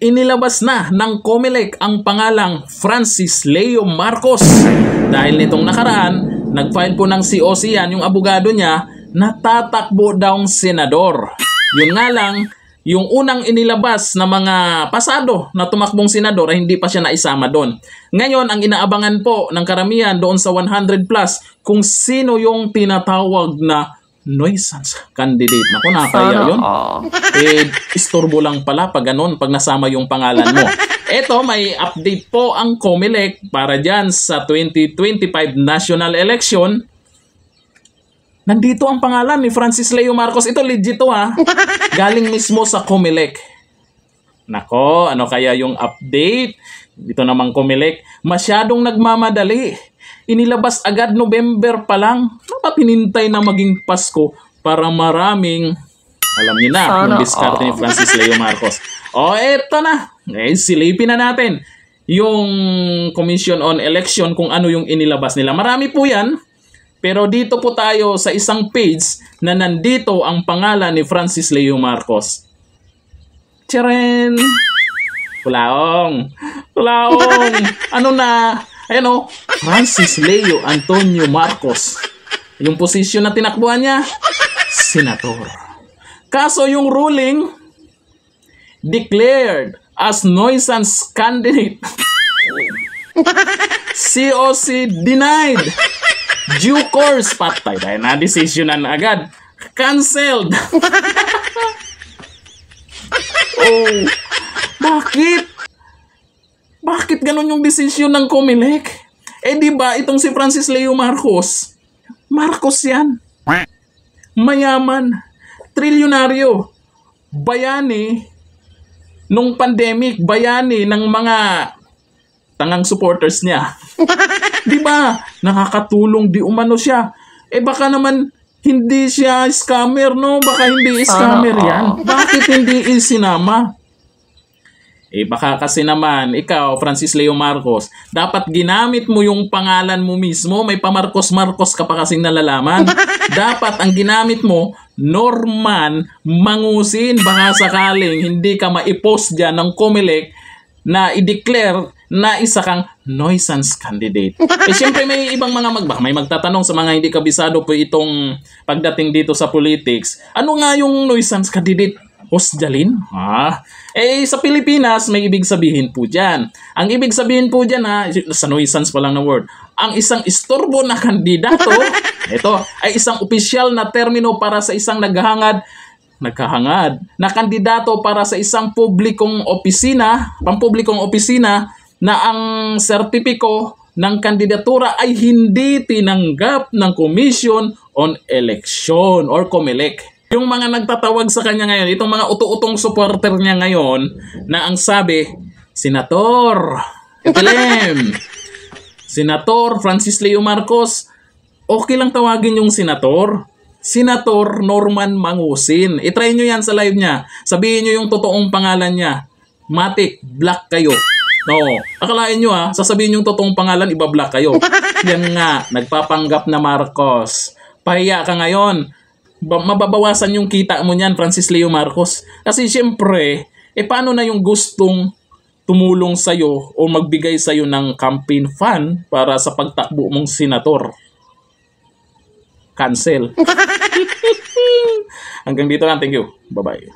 inilabas na ng COMELEC ang pangalang Francis Leo Marcos. Dahil nitong nakaraan, nag-file po ng COC yan, yung abogado niya, na tatakbo daw senador. Yun nga lang, yung unang inilabas na mga pasado na tumakbong senador ay hindi pa siya naisama doon. Ngayon, ang inaabangan po ng karamihan doon sa 100 plus kung sino yung tinatawag na nuisance candidate. Naku, nakakaya yun. Istorbo lang pala pag ganun, pag nasama yung pangalan mo. Eto, may update po ang COMELEC para dyan sa 2025 national election. Nandito ang pangalan ni Francis Leo Marcos. Ito legit to ha. Galing mismo sa COMELEC. Nako, ano kaya yung update? Dito namang COMELEC, masyadong nagmamadali. Inilabas agad November pa lang. Dapat hinintay na maging Pasko para maraming, alam niyo na, yung diskarte ni Francis Leo Marcos. O, eto na. Silipin na natin yung Commission on Election kung ano yung inilabas nila. Marami po yan. Pero dito po tayo sa isang page na nandito ang pangalan ni Francis Leo Marcos. Tcharan! Kulaong! Kulaong! Ano na? Ayan o, Francis Leo Antonio Marcos. Yung posisyon na tinakbuhan niya, senator. Kaso yung ruling, declared as nuisance candidate. COC denied. Due course, patay dahil na decisionan agad. Cancelled. Oh, bakit? Bakit ganun yung desisyon ng COMELEC? Eh di ba itong si Francis Leo Marcos, Marcos yan. Mayaman, trilyonaryo, bayani nung pandemic, bayani ng mga tangang supporters niya. Di ba? Nakakatulong di umano siya. Eh baka naman hindi siya scammer, no? Baka hindi scammer yan. Bakit hindi isinama? Eh baka kasi naman, ikaw, Francis Leo Marcos, dapat ginamit mo yung pangalan mo mismo. May pamarcos-marcos ka pa kasing nalalaman. Dapat ang ginamit mo, Norman Mangusin. Baka sakaling hindi ka maipost dyan ng COMELEC na i-declare na isa kang nuisance candidate. Eh syempre may ibang mga may magtatanong sa mga hindi kabisado po itong pagdating dito sa politics. Ano nga yung nuisance candidate? Hosjalin? Eh sa Pilipinas may ibig sabihin po dyan. Ang ibig sabihin po dyan sa nuisance pa lang na word, ang isang istorbo na kandidato, ito ay isang opisyal na termino para sa isang naghahangad na kandidato para sa isang pampublikong opisina na ang sertipiko ng kandidatura ay hindi tinanggap ng Commission on Election or COMELEC. Yung mga nagtatawag sa kanya ngayon, itong mga uto-utong supporter niya ngayon, na ang sabi, Senator, Senator Francis Leo Marcos, okay lang tawagin yung Senator. Senator Norman Mangusin. I-try nyo yan sa live niya. Sabihin nyo yung totoong pangalan niya. Matik, black kayo. No, akalain nyo sasabihin yung totoong pangalan, iba-black kayo. Yan nga, nagpapanggap na Marcos. Pahiya ka ngayon. Mababawasan yung kita mo niyan, Francis Leo Marcos. Kasi siyempre, paano na yung gustong tumulong sa'yo o magbigay sa'yo ng campaign fund para sa pagtakbo mong senator? Cancel. Hanggang dito lang. Thank you. Bye-bye.